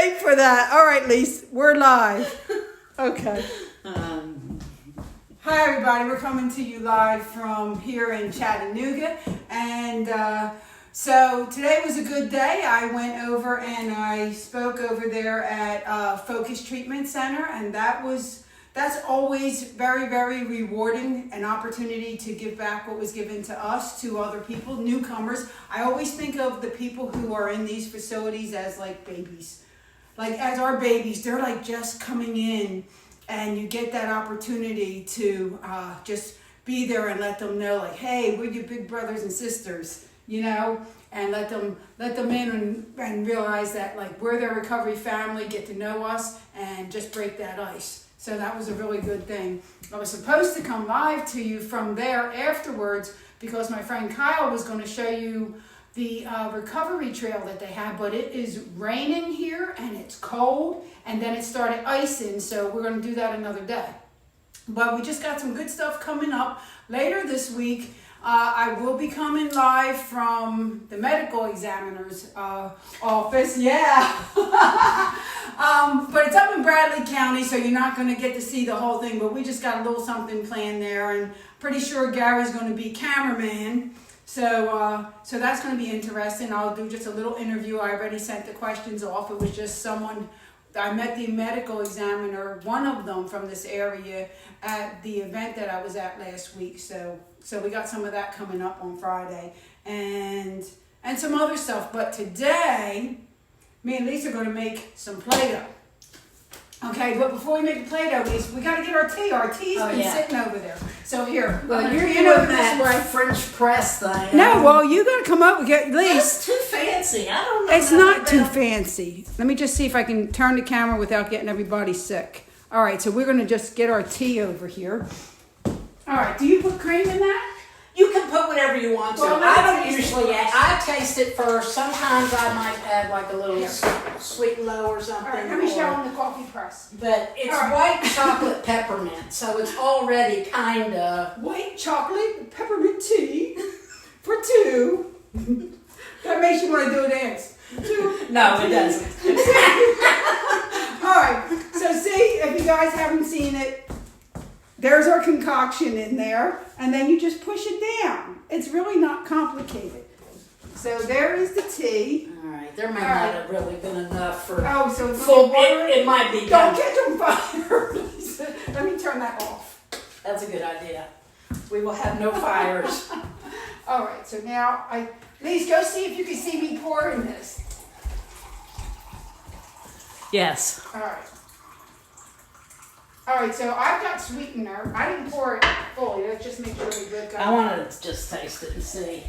late for that. All right, Lise, we're live. Okay. Hi, everybody. We're coming to you live from here in Chattanooga. And so today was a good day. I went over and I spoke over there at Focus Treatment Center. And that's always very, very rewarding, an opportunity to give back what was given to us, to other people, newcomers. I always think of the people who are in these facilities as like babies. Like as our babies, they're like just coming in, and you get that opportunity to just be there and let them know like, hey, we're your big brothers and sisters, you know, and let them in and realize that like we're their recovery family, get to know us and just break that ice. So that was a really good thing. I was supposed to come live to you from there afterwards because my friend Kyle was going to show you the recovery trail that they have, but it is raining here and it's cold, and then it started icing, so we're going to do that another day. But we just got some good stuff coming up. Later this week, I will be coming live from the medical examiner's office. Yeah. But it's up in Bradley County, so you're not going to get to see the whole thing, but we just got a little something planned there, and pretty sure Gary's going to be cameraman. So that's going to be interesting. I'll do just a little interview. I already sent the questions off. It was just someone, I met the medical examiner, one of them from this area, at the event that I was at last week. So we got some of that coming up on Friday and some other stuff. But today, me and Lisa are going to make some play-doh. Okay, but before we make the play-doh, Lisa, we got to get our tea. Our tea's been sitting over there. So here. Well, you're doing that French press thing. No, well, you got to come up and get Lisa. That's too fancy. I don't know. It's not too fancy. Let me just see if I can turn the camera without getting everybody sick. All right, so we're going to just get our tea over here. All right, do you put cream in that? You can put whatever you want to. Well, I don't usually add. I taste it first. Sometimes I might add like a little sweet and low or something. All right, let me show them the coffee press. But it's white chocolate peppermint, so it's already kind of... White chocolate peppermint tea for two. That makes you want to do a dance. No, it doesn't. All right, so see, if you guys haven't seen it, there's our concoction in there, and then you just push it down. It's really not complicated. So there is the tea. All right, there may not have really been enough for so full water. It might be. Don't catch on fire. Let me turn that off. That's a good idea. We will have no fires. All right, so now Lise, go see if you can see me pouring this. Yes. All right, so I've got sweetener. I didn't pour it fully. Let's just make sure we good. I want to just taste it and see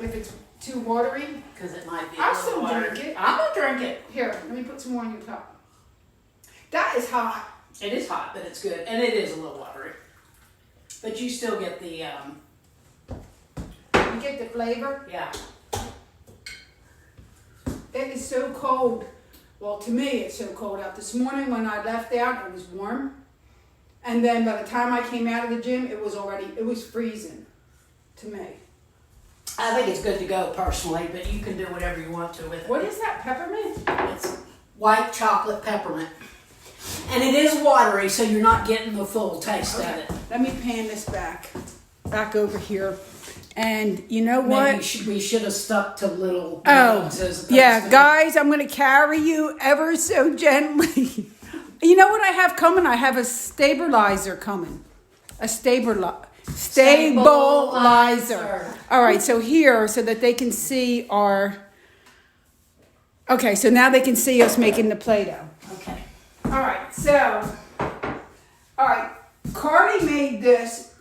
if it's too watery. Because it might be. I'll still drink it. I'm gonna drink it. Here, let me put some more in your cup. That is hot. It is hot, but it's good, and it is a little watery. But you still get the. You get the flavor. Yeah. It is so cold. Well, to me, it's so cold out. This morning when I left out, it was warm. And then by the time I came out of the gym, it was freezing to me. I think it's good to go personally, but you can do whatever you want to with it. What is that, peppermint? It's white chocolate peppermint. And it is watery, so you're not getting the full taste of it. Let me pan this back over here. And you know what? Maybe we should have stuck to little guys, I'm going to carry you ever so gently. You know what I have coming? I have a stabilizer coming. A stabilizer. All right, so here, so that they can see our... Okay, so now they can see us making the Play-Doh. Okay. All right, so... All right, Carly made this.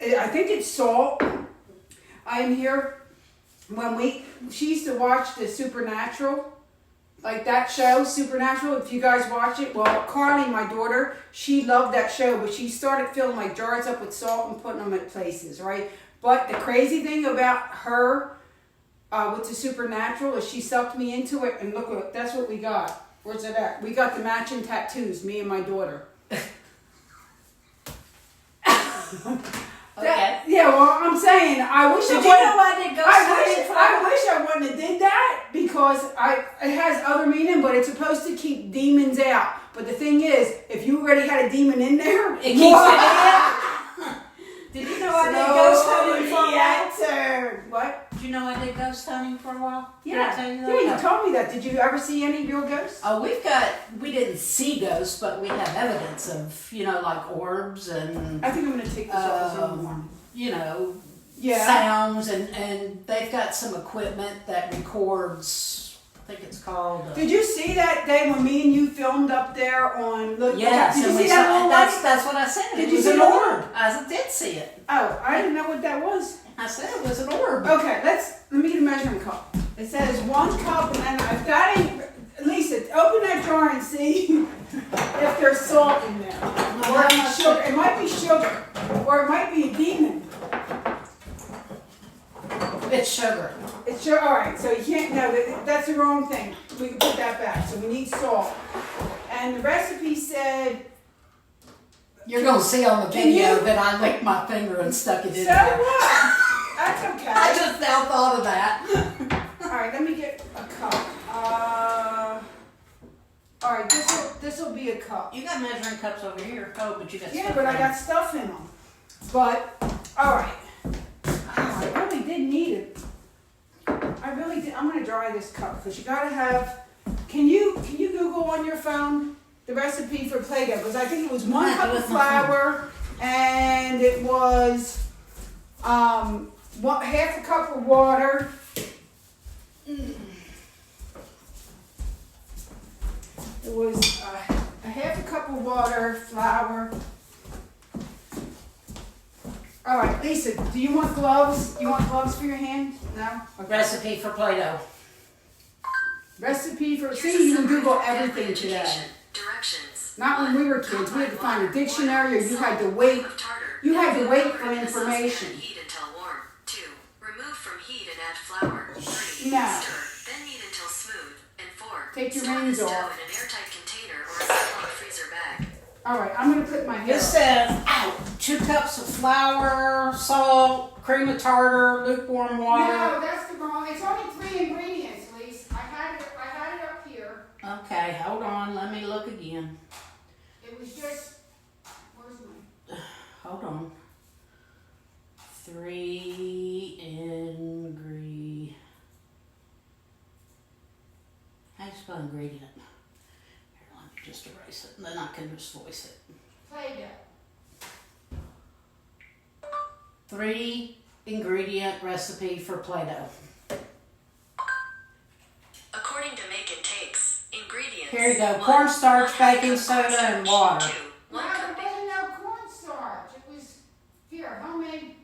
I think it's salt. I'm here she used to watch the Supernatural, like that show, Supernatural, if you guys watch it. Well, Carly, my daughter, she loved that show, but she started filling like jars up with salt and putting them at places, right? But the crazy thing about her with the Supernatural is she sucked me into it, and look, that's what we got. Where's it at? We got the matching tattoos, me and my daughter. Okay. Yeah, well, I'm saying, I wish Did I you wouldn't. know I did ghost hunting for I wish I wouldn't have did that because it has other meaning, but it's supposed to keep demons out. But the thing is, if you already had a demon in there, it keeps it in. Did you know I did ghost hunting for a while? Answer. What? Did you know I did ghost hunting for a while? Yeah. Did I tell you that? Yeah, you told me that. Did you ever see any real ghosts? Oh, we didn't see ghosts, but we have evidence of, like orbs and, I think I'm going to take this off this morning. Yeah. Sounds, and they've got some equipment that records, I think it's called... Did you see that day when me and you filmed up there on... Yes, did you see that little light? That's what I said. Did it you was see an the orb. I did see it. Oh, I didn't know what that was. I said it was an orb. Okay, let me get a measuring cup. It says 1 cup, and I've got a... Lisa, open that jar and see if there's salt in there. Or sugar. It might be sugar. Or it might be a demon. It's sugar. It's sugar. All right, so you can't... No, that's the wrong thing. We can put that back. So we need salt. And the recipe said... You're going to see on the video that I licked my finger and stuck it in So there. what? That's okay. I just now thought of that. All right, let me get a cup. All right, this will be a cup. You got measuring cups over here. Oh, but you got Yeah, stuff but I in got stuff in them. But all right. I really did need it. I really did. I'm gonna dry this cup because you gotta have. Can you Google on your phone the recipe for play-doh? Because I think it was 1 cup of flour and it was half a cup of water. It was a half a cup of water, flour. All right, Lisa, do you want gloves? You want gloves for your hands? No? Okay. Recipe for Play-Doh. Recipe for, see, you can Google everything today. Directions. Not when we were kids. We had to find a dictionary or you had to wait. You had to wait for information. Heat until warm. 2. Remove from heat and add flour. 3. No. Stir, then knead until smooth. And 4. Take your store rings this dough off. in an airtight container or a Ziploc freezer bag. All right, I'm going to put my hair This up. says 2 cups of flour, salt, cream of tartar, lukewarm water. No, that's the wrong. It's only 3 ingredients, Lisa. I had it up here. Okay, hold on. Let me look again. It was just, where's my... Hold on. 3 ingredient. How do you spell ingredient? Here, let me just erase it, and then I can just voice it. Play-doh. 3 ingredient recipe for Play-Doh. According to Make and Takes, ingredients. Here you go. 1. Cornstarch, 1/2 baking cup soda, and cornstarch. water. 2. 1 No, cup there wasn't no cornstarch. It was, here, homemade.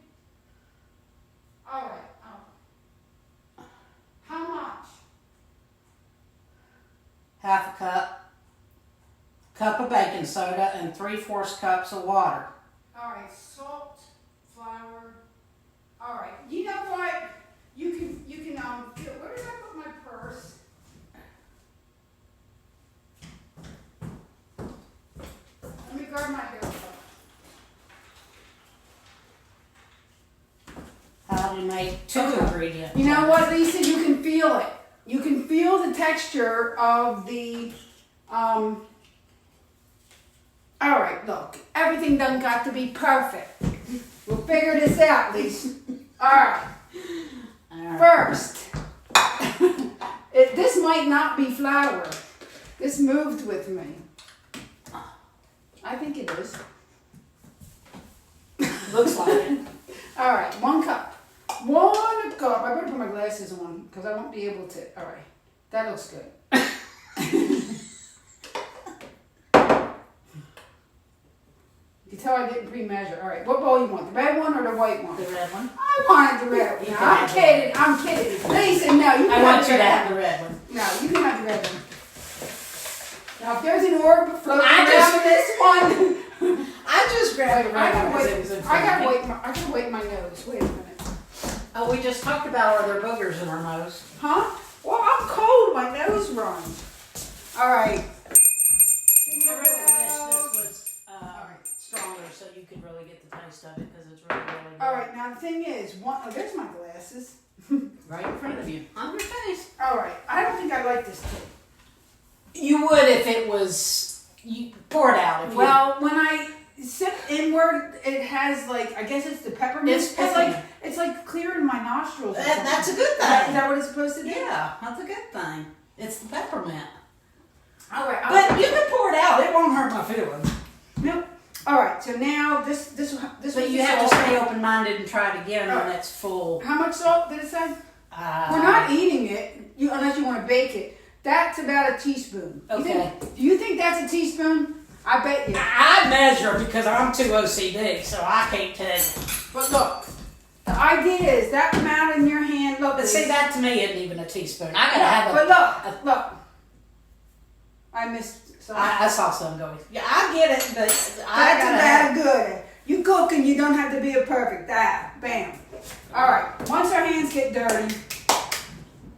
All right. Oh. How much? Half a cup of baking soda, and 3/4 cups of water. All right, salt, flour. All right. You know what? You can where did I put my purse? Let me grab my haircut. How do you make 2 ingredients? You know what, Lisa? You can feel it. You can feel the texture of the, all right, look. Everything done got to be perfect. We'll figure this out, Lisa. All right. First, this might not be flour. This moved with me. I think it is. Looks like it. All right, 1 cup. 1 cup. I better put my glasses on because I won't be able to. All right, that looks good. You can tell I didn't pre-measure. All right, what bowl you want? The red one or the white one? The red one. I wanted the red one. No, I'm kidding. I'm kidding. Lisa, no, you can I want have you the to red have one. the red one. No, you can have the red one. Now, if there's an orb floating I around just- this one, I just grabbed the I red gotta one because it was in wait. front I gotta of me. wait. I gotta wait my nose. Wait a minute. Oh, we just talked about are there boogers in our nose? Huh? Well, I'm cold. My nose runs. All right. I really wish this was stronger so you you could really get the taste of it because it's really, really good. All right, now the thing is, there's my glasses. Right in front of you. On your face. All right, I don't think I like this tea. You would if it was, you pour it out. If Well, when I sip inward, it has like, I guess it's the peppermint. It's peppermint. It's like clearing my nostrils. or That's a something. good Is that thing. what it's supposed to do? Yeah, that's a good thing. It's the peppermint. All right. But you can pour it out. It won't hurt my feelings. Nope. All right. So now this. But was you the have to salt. stay open-minded and try it again when it's full. How much salt did it say? We're not eating it, unless you want to bake it. That's about a teaspoon. Okay. Do you think that's a teaspoon? I bet you. I measure because I'm too OCD, so I can't tell you. But look, the idea is that amount in your hand. Look, But see, that to me isn't even a teaspoon. I gotta yeah, have but a. look. I missed. Some. I saw some going. Yeah, I get it, but I That's gotta about have. good. You cook and you don't have to be a perfect. Bam. All right. Once our hands get dirty.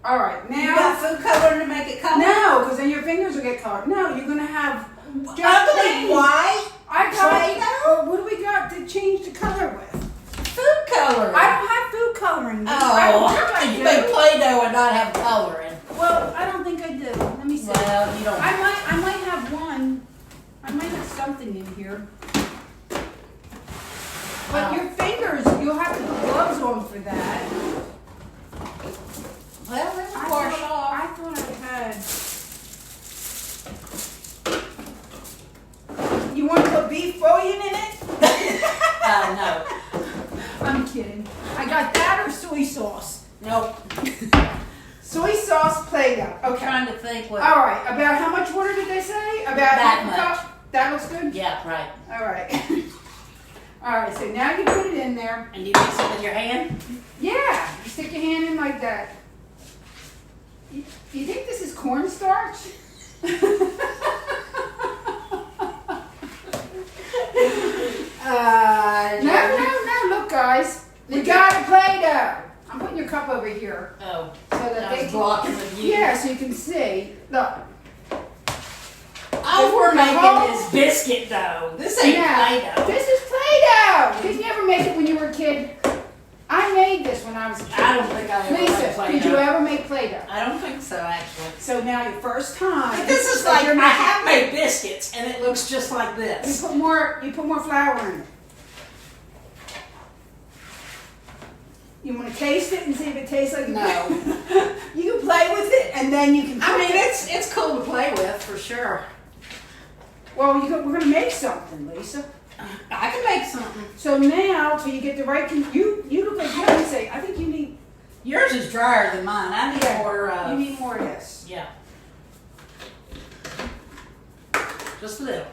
All right. Now. You got food coloring to make it color? No, because then your fingers will get colored. No, you're gonna have. Ugly plain. white I got. Play-Doh? What do we got to change the color with? food coloring. I don't have food coloring. Oh, you make Play-Doh and not have coloring. Well, I don't think I do. Let me see. Well, you don't. I might have one. I might have something in here. But your fingers, you'll have to put gloves on for that. Well, they will wash off. I thought I had. You want to put beef bouillon in it? No. I'm kidding. I got that or soy sauce. Nope. Soy sauce Play-Doh. I'm Okay. trying to think what. All right. About how much water did they say? About That half a cup? That looks good? Yeah, right. All right. All right, so now you put it in there. And you mix it with your hand? Yeah, you stick your hand in like that. You think this is cornstarch? No, look guys. We got a Play-Doh. I'm putting your cup over here. Oh. So that I they was can, blocking the view. yeah, so you can see. Look. Oh, we're The whole- making this biscuit dough. This ain't Yeah, Play-Doh. this is Play-Doh. Did you ever make it when you were a kid? I made this when I was a kid. I don't think I ever made Lisa, Play-Doh. did you ever make Play-Doh? I don't think so, actually. So now your first time. But this is that like, you're I making- have made biscuits, and it looks just like You this. put more flour in it. You want to taste it and see if it tastes like No. You can play with it and then you can. I mean, it's cool to play with, for sure. Well, we're gonna make something, Lisa. I can make something. So now, till you get the right. You look like you can say. I think you need. Yours is drier than mine. I need more, You need more of this. yeah. Just a little.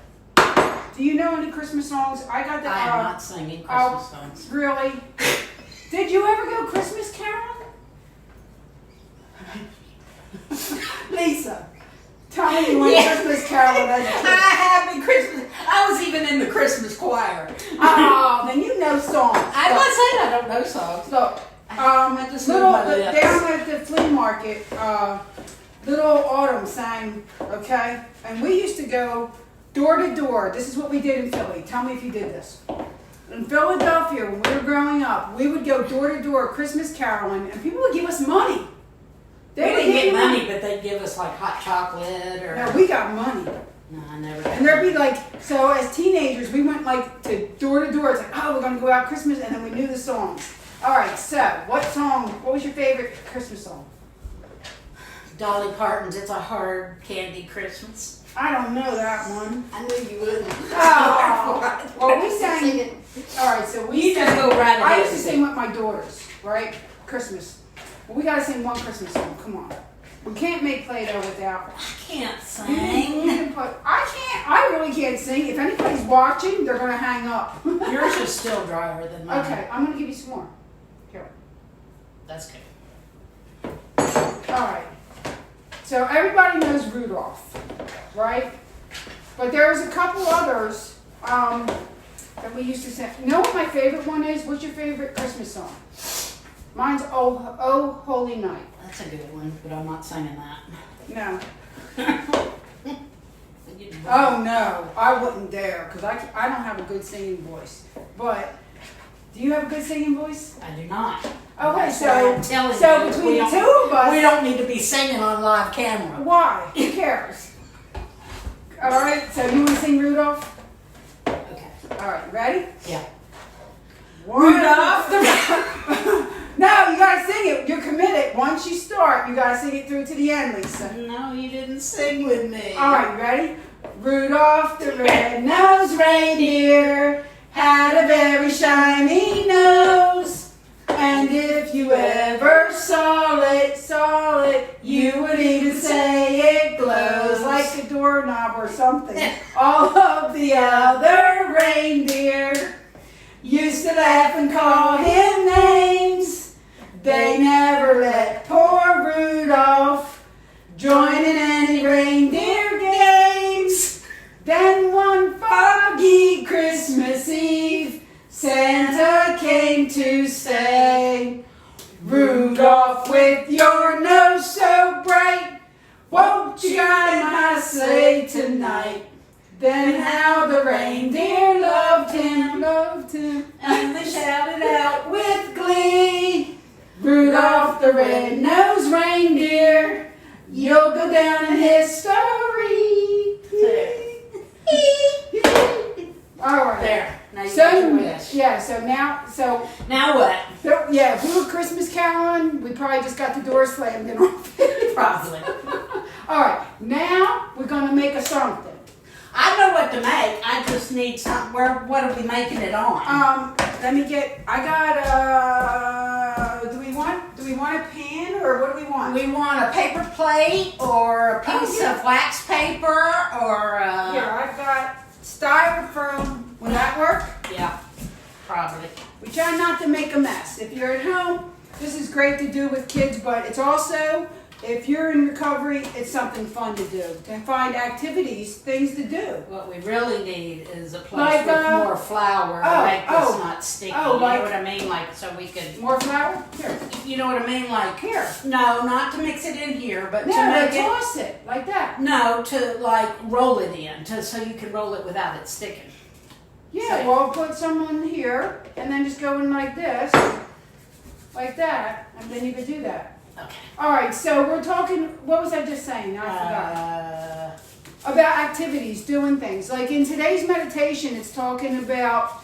Do you know any Christmas songs? I got the. I am not singing Christmas songs. Really? Did you ever go Christmas caroling? Lisa, tell me you went Yeah. Christmas caroling as a I kid. have been Christmas. I was even in the Christmas choir. Oh, then you know songs. I'm not saying I don't know songs. Look, I just know my lips. down at the flea market, little Autumn sang, okay? And we used to go door to door. This is what we did in Philly. Tell me if you did this. In Philadelphia, when we were growing up, we would go door to door Christmas caroling, and people would give us money. We would didn't give get you money, but they'd give us like hot chocolate or. No, we got money. No, I never got And there'd be like, so as teenagers, we went like to door. It's like, oh, we're gonna go out Christmas, and then we knew the songs. All right, so what was your favorite Christmas song? Dolly Parton's "It's a Hard Candy Christmas." I don't know that one. I knew you wouldn't. Oh, well, we sang it. All right, so we You just sang. go right I ahead. used to sing with my daughters, right? Christmas. Well, we gotta sing one Christmas song. Come on. We can't make Play-Doh without. I can't You sing. can put. I can't. I really can't sing. If anybody's watching, they're gonna hang up. Yours is still drier than mine. Okay, I'm gonna give you some more. Here. That's good. All right. So everybody knows Rudolph, right? But there's a couple others that we used to sing. You know what my favorite one is? What's your favorite Christmas song? Mine's Oh Holy Night. That's a good one, but I'm not singing that. No. You're Oh no, I wouldn't dare because I don't have a good singing voice. But do you have a good singing voice? I do not. Okay, That's why I'm telling so you, between the two of us, we don't need to be singing on live camera. why? Who cares? All right, so you want to sing Rudolph? Okay. All right, ready? Yeah. Rudolph the No, you gotta sing it. You're committed. Once you start, you gotta sing it through to the end, Lisa. No, you didn't sing with me. All right, you ready? Rudolph the red-nosed reindeer had a very shiny nose, and if you ever saw it, you would even say it glows like a doorknob or something. All of the other reindeer used to laugh and call him names. They never let poor Rudolph join in any reindeer games. Then one foggy Christmas Eve, Santa came to say, Rudolph, with your nose so bright, won't you guide my sleigh tonight? Then how the reindeer loved him, and they shouted out with glee, Rudolph the red-nosed reindeer, you'll go down in history. All right. There. Now you got your wish. Yeah, so Now what? yeah, if we were Christmas caroling, we probably just got the door slammed in our face. Probably. All right, now we're going to make a something. I know what to make. I just need something. What are we making it on? Let me get. I got. Do we want a pan or what do we want? We want a paper plate or a piece yeah. of wax paper or. Yeah, I've got styrofoam. Will that work? Yeah, probably. We try not to make a mess. If you're at home, this is great to do with kids, but it's also, if you're in recovery, it's something fun to do. To find activities, things to do. What we really need is a place Like, with more flour to make this not sticky. oh, You like- know what I mean? Like, so we could. More flour? Here. You know what I mean? Like, Here. no, not to mix it in here, but No, to make it. toss it like that. No, to like roll it in, so you can roll it without it sticking. Yeah, So- well, put some in here and then just go in like this, like that, and then you could do that. Okay. All right, so we're talking, what was I just saying? I forgot. About activities, doing things. Like in today's meditation, it's talking about,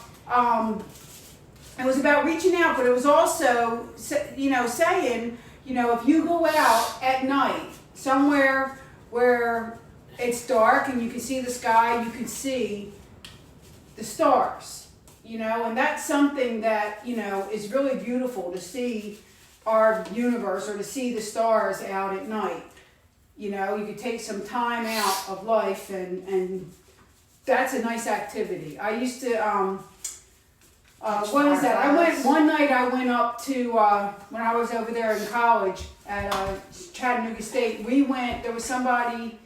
it was about reaching out, but it was also, saying, if you go out at night, somewhere where it's dark and you can see the sky, you can see the stars, and that's something that, is really beautiful to see our universe or to see the stars out at night. You could take some time out of life and that's a nice activity. I used to, what is that? One night I went up to, when I was over there in college at Chattanooga State, there was somebody,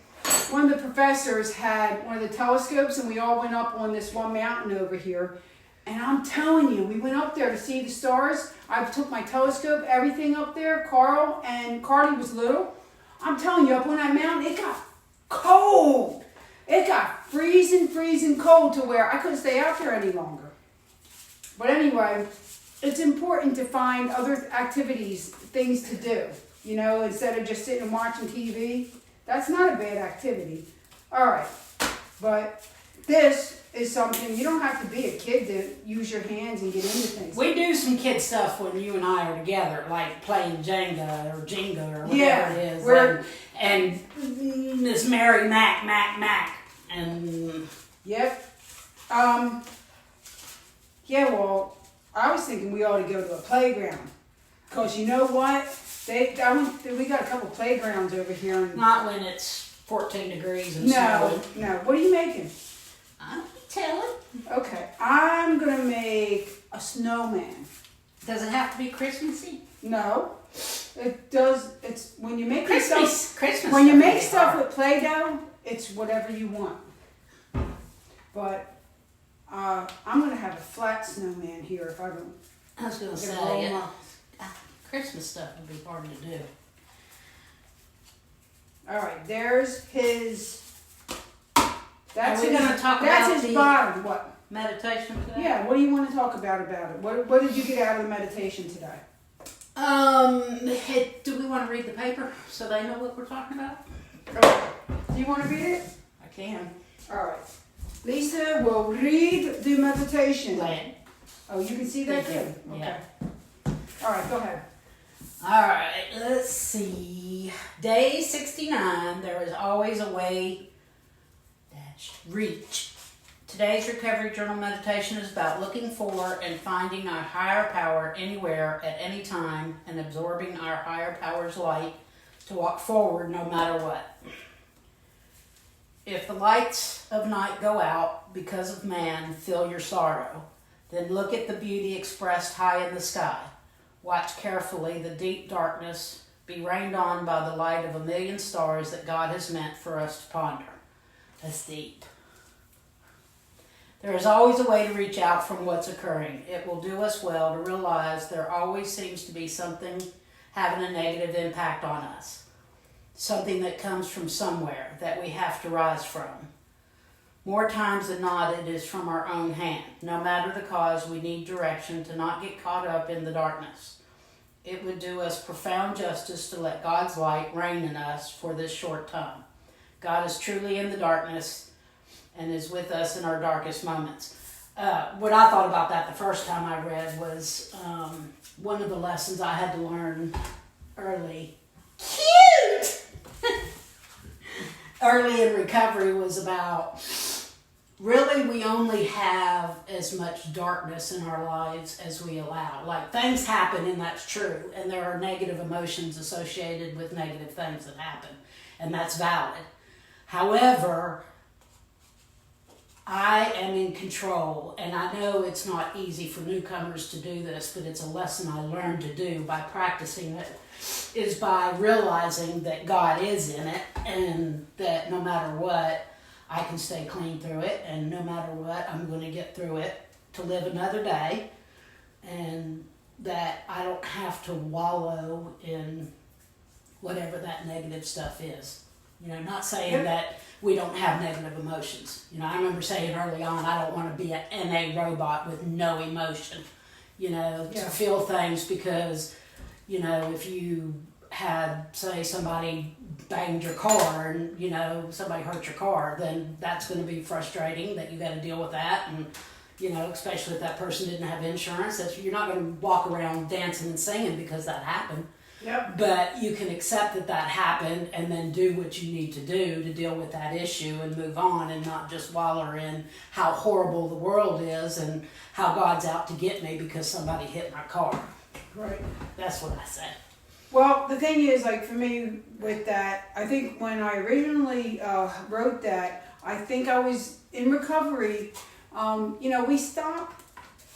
one of the professors had one of the telescopes and we all went up on this one mountain over here. And I'm telling you, we went up there to see the stars. I took my telescope, everything up there. Carl and Carly was little. I'm telling you, up on that mountain, it got cold. It got freezing cold to where I couldn't stay out there any longer. But anyway, it's important to find other activities, things to do. Instead of just sitting and watching TV. That's not a bad activity. All right, but this is something, you don't have to be a kid to use your hands and get into things. We do some kid stuff when you and I are together, like playing Jenga or whatever it is. And Miss Mary Mac. And Yep. Yeah, well, I was thinking we ought to go to a playground. Because you know what? We got a couple playgrounds over here. And not when it's 14 degrees and snowing. No. What are you making? I'm telling. Okay, I'm going to make a snowman. Does it have to be Christmassy? No. It does. It's when you make Christmas. When you make stuff with play-doh, it's whatever you want. But I'm going to have a flat snowman here if I don't. I was going to Get a say, roll Christmas stuff would be hard to do. All right, there's his. That's Are we his, gonna talk that's about his the- bottom. What? Meditation today? Yeah, what do you want to talk about it? What did you get out of the meditation today? Do we want to read the paper so they know what we're talking about? Do you want to read it? I can. All right. Lisa will read the meditation. Land. Oh, you can see that too? Okay. Yeah. All right, go ahead. All right, let's see. Day 69, there is always a way dash reach. Today's Recovery Journal meditation is about looking for and finding our higher power anywhere at any time and absorbing our higher power's light to walk forward no matter what. If the lights of night go out because of man fill your sorrow, then look at the beauty expressed high in the sky. Watch carefully the deep darkness be rained on by the light of 1,000,000 stars that God has meant for us to ponder. That's deep. There is always a way to reach out from what's occurring. It will do us well to realize there always seems to be something having a negative impact on us. Something that comes from somewhere that we have to rise from. More times than not, it is from our own hand. No matter the cause, we need direction to not get caught up in the darkness. It would do us profound justice to let God's light reign in us for this short time. God is truly in the darkness and is with us in our darkest moments. What I thought about that the first time I read was one of the lessons I had to learn early. Cute! Early in recovery was about really we only have as much darkness in our lives as we allow. Like things happen and that's true, and there are negative emotions associated with negative things that happen, and that's valid. However, I am in control, and I know it's not easy for newcomers to do this, but it's a lesson I learned to do by practicing it, is by realizing that God is in it, and that no matter what, I can stay clean through it, and no matter what, I'm going to get through it to live another day, and that I don't have to wallow in whatever that negative stuff is. You know, not saying that we don't have negative emotions. You know, I remember saying early on, I don't want to be an NA robot with no emotion, you know, to feel things because, you know, if you had, say, somebody banged your car and, you know, somebody hurt your car, then that's going to be frustrating that you got to deal with that. And, you know, especially if that person didn't have insurance, you're not going to walk around dancing and singing because that happened. Yep. But you can accept that that happened and then do what you need to do to deal with that issue and move on and not just wallow in how horrible the world is and how God's out to get me because somebody hit my car. Right. That's what I say. Well, the thing is, like for me with that, I think when I originally wrote that, I think I was in recovery. You know, we stop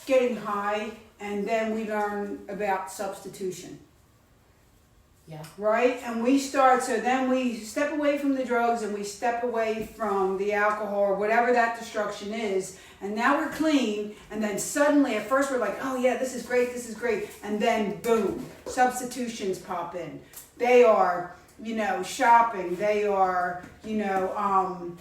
getting high and then we learn about substitution. Yeah. Right? And we start, so then we step away from the drugs and we step away from the alcohol or whatever that destruction is. And now we're clean. And then suddenly, at first we're like, oh yeah, this is great, this is great. And then boom, substitutions pop in. They are, you know, shopping. They are, you know,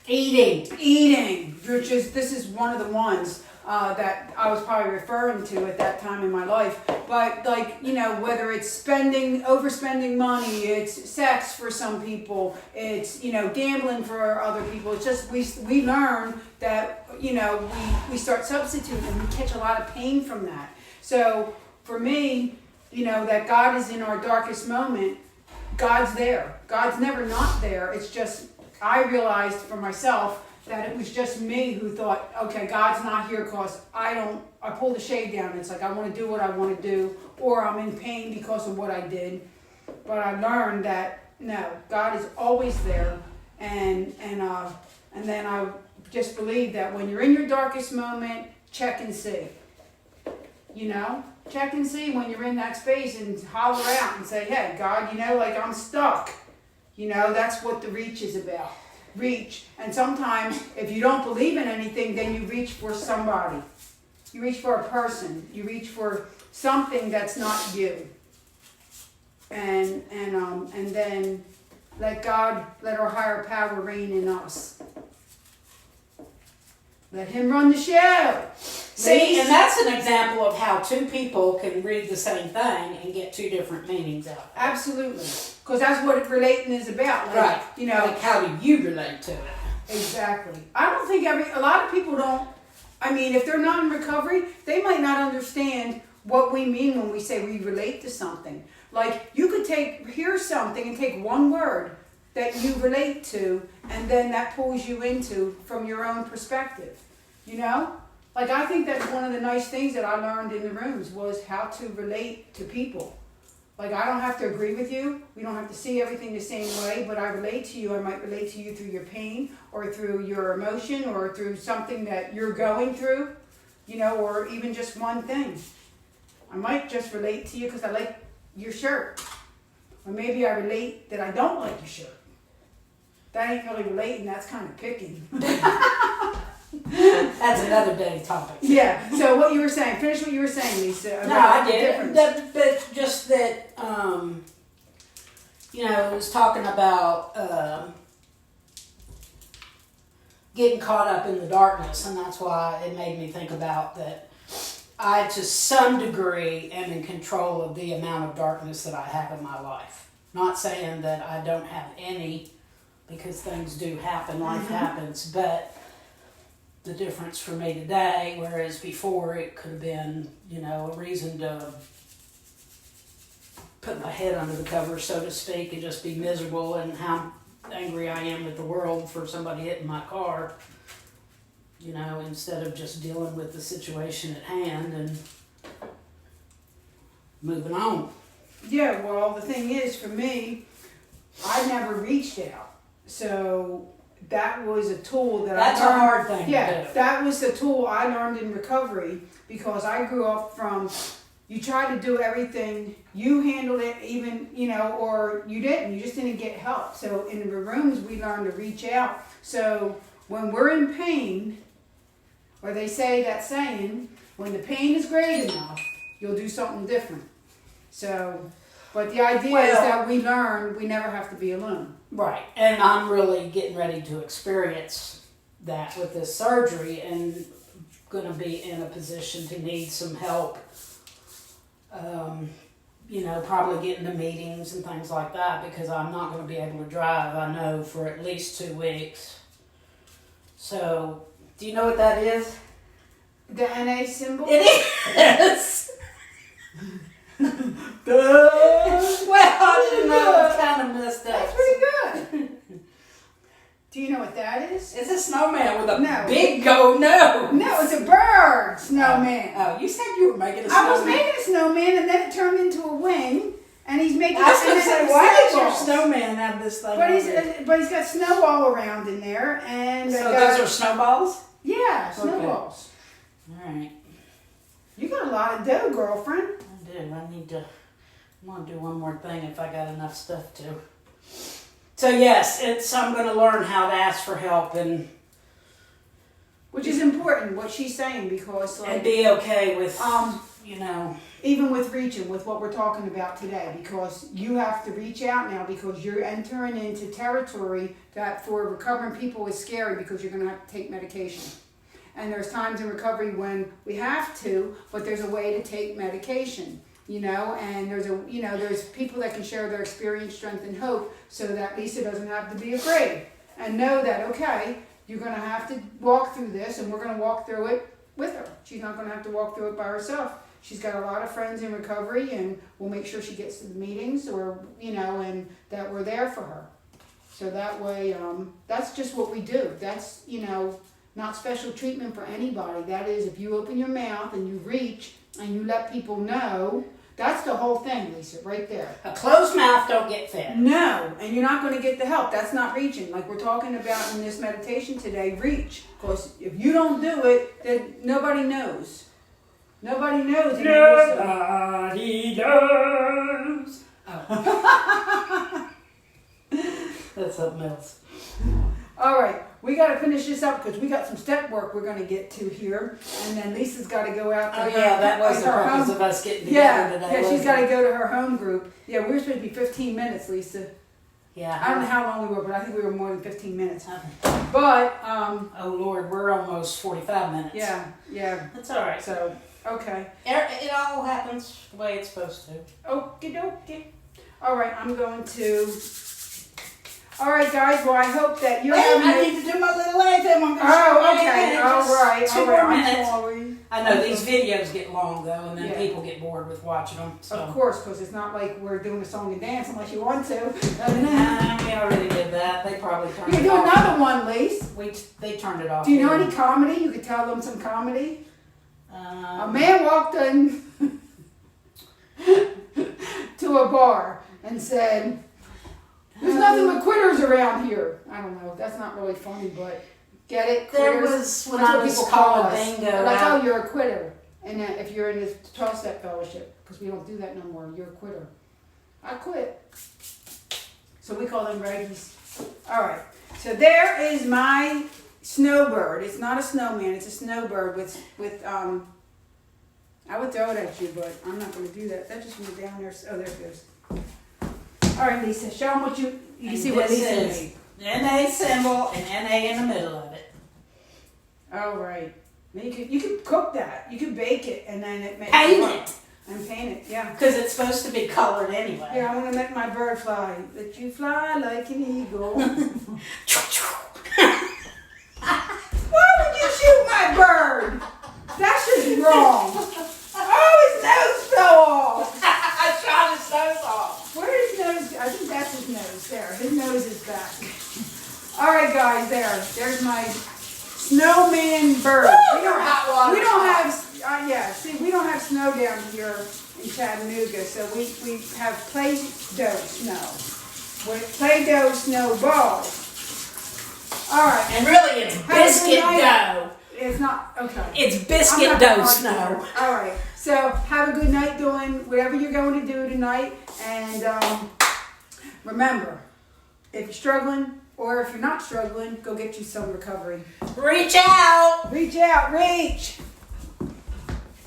eating, which is, this is one of the ones that I was probably referring to at that time in my life. But like, you know, whether it's overspending money, it's sex for some people, it's, you know, gambling for other people. It's just, we learn that, you know, we start substituting and we catch a lot of pain from that. So for me, you know, that God is in our darkest moment, God's there. God's never not there. It's just, I realized for myself that it was just me who thought, okay, God's not here because I pull the shade down. It's like I want to do what I want to do, or I'm in pain because of what I did. But I learned that, no, God is always there. And then I just believe that when you're in your darkest moment, check and see. You know? Check and see when you're in that space and holler out and say, hey, God, you know, like I'm stuck. You know, that's what the reach is about. Reach. And sometimes if you don't believe in anything, then you reach for somebody. You reach for a person. You reach for something that's not you. And then Let our higher power reign in us. Let him run the show. See, and that's an example of how two people can read the same thing and get two different meanings out of it. Absolutely. Because that's what relating is about. Like, Right. You know. Like, how do you relate to it? Exactly. I don't think a lot of people don't, I mean, if they're not in recovery, they might not understand what we mean when we say we relate to something. Like, you could hear something and take one word that you relate to, and then that pulls you into from your own perspective. You know? Like, I think that's one of the nice things that I learned in the rooms was how to relate to people. Like, I don't have to agree with you. We don't have to see everything the same way, but I relate to you. I might relate to you through your pain or through your emotion or through something that you're going through, you know, or even just one thing. I might just relate to you because I like your shirt. Or maybe I relate that I don't like your shirt. That ain't really relating. That's kind of picking. That's another day topic. Yeah. So what you were saying, finish what you were saying, Lisa. About No, I the did. difference. But just that, you know, it was talking about getting caught up in the darkness, and that's why it made me think about that I, to some degree, am in control of the amount of darkness that I have in my life. Not saying that I don't have any, because things do happen, life happens, but the difference for me today, whereas before it could have been, you know, a reason to put my head under the covers, so to speak, and just be miserable and how angry I am with the world for somebody hitting my car, you know, instead of just dealing with the situation at hand and moving on. Yeah, well, the thing is, for me, I never reached out. So that was a tool that That's I learned. a hard thing Yeah, to do. that was the tool I learned in recovery because I grew up from, you try to do everything, you handled it even, you know, or you didn't. You just didn't get help. So in the rooms, we learned to reach out. So when we're in pain, or they say that saying, when the pain is great enough, you'll do something different. So, but the idea is that we learn we never have to be alone. Right, and I'm really getting ready to experience that with this surgery and going to be in a position to need some help, you know, probably getting to meetings and things like that because I'm not going to be able to drive, I know, for at least 2 weeks. So, do you know what that is? The NA symbol? It is! Well, I didn't know, it's kind of messed up. That's pretty good. Do you know what that is? It's a snowman with a No. big gold nose. No, it's a bird snowman. Oh, you said you were making a snowman. I was making a snowman and then it turned into a wing and he's making I was going to and then say, why does your snowballs. snowman have this thing? But he's got snow all around in there and So those are snowballs? yeah, Okay. snowballs. All right. You got a lot of dough, girlfriend. I do. I want to do one more thing if I got enough stuff to. So yes, I'm going to learn how to ask for help and Which is important, what she's saying, because like be okay with, you know. even with reaching, with what we're talking about today, because you have to reach out now because you're entering into territory that for recovering people is scary because you're going to have to take medication. And there's times in recovery when we have to, but there's a way to take medication, you know, and there's people that can share their experience, strength, and hope so that Lisa doesn't have to be afraid and know that, okay, you're going to have to walk through this and we're going to walk through it with her. She's not going to have to walk through it by herself. She's got a lot of friends in recovery and we'll make sure she gets to the meetings or, you know, and that we're there for her. So that way, that's just what we do. That's, you know, not special treatment for anybody. That is, if you open your mouth and you reach and you let people know, that's the whole thing, Lisa, right there. A closed mouth don't get fed. No, and you're not going to get the help. That's not reaching. Like we're talking about in this meditation today, reach. Because if you don't do it, then nobody knows. Nobody knows. Nobody knows. Oh. That's something else. All right, we got to finish this up because we got some step work we're going to get to here, and then Lisa's got to go out to Oh her, yeah, that was the her purpose home. of us getting together today. Yeah, she's wasn't got to it? go to her home group. Yeah, we're supposed to be 15 minutes, Lisa. Yeah. I don't know how long we were, but I think we were more than 15 minutes. Okay. But, Oh Lord, we're almost 45 minutes. yeah. That's all right. So, okay. It all happens the way it's supposed to. Okie dokie. All right, I'm going to. All right, guys. Well, I hope that you're having. I need to do my little anthem. I'm gonna Oh, okay. All right. Two All more right. minutes. I'm sorry. I know these videos get long though, and then Yeah. people get bored with watching them. So. Of course, because it's not like we're doing a song and dance unless you want to. We already did that. They probably turned You can it do off. another one, Lise. They turned it off. Do you know here. any comedy? You could tell them some comedy. A Um, man walked in to a bar and said, "There's nothing but quitters around here." I don't know. That's not really funny, but get it? There Quitters? was when That's I what was people call calling us. bingo. They're like, out- "Oh, you're a quitter." And then if you're in this 12-step fellowship, because we don't do that no more, you're a quitter. I quit. So we call them Reggies. All right. So there is my snowbird. It's not a snowman. It's a snowbird with I would throw it at you, but I'm not going to do that. That just went down there. Oh, there it goes. All right, Lisa. Show them what you can And see what this Lisa is made. NA symbol and NA in the middle of it. All right. Now you could cook that. You could bake it, and then it makes Paint it and paint it. Yeah. because it's supposed to be colored anyway. Yeah, I want to make my bird fly. Let you fly like an eagle. Why would you shoot my bird? That's just wrong. Oh, his nose fell off. I shot his nose off. Where is his nose? I think that's his nose. There. His nose is back. All right, guys. There's my snowman bird. Woo, your hot water We don't shot. have. Yeah. See, we don't have snow down here in Chattanooga, so we have play-doh snow with play-doh snowballs. All right. And really, it's Have a good biscuit night. dough. It's not okay. It's I'm biscuit not dough gonna snow. argue. All right. So have a good night doing whatever you're going to do tonight. And remember, if you're struggling or if you're not struggling, go get you some recovery. Reach out. Reach out. Reach.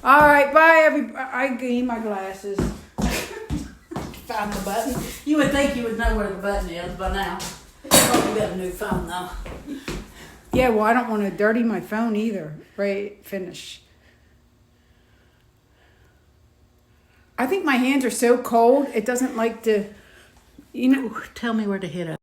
All right. Bye, everybody. I need my glasses. Found the button. You would think you would know where the button is by now. Oh, you got a new phone though. Yeah, well, I don't want to dirty my phone either. Right, finish. I think my hands are so cold, it doesn't like to, Tell me where to hit it.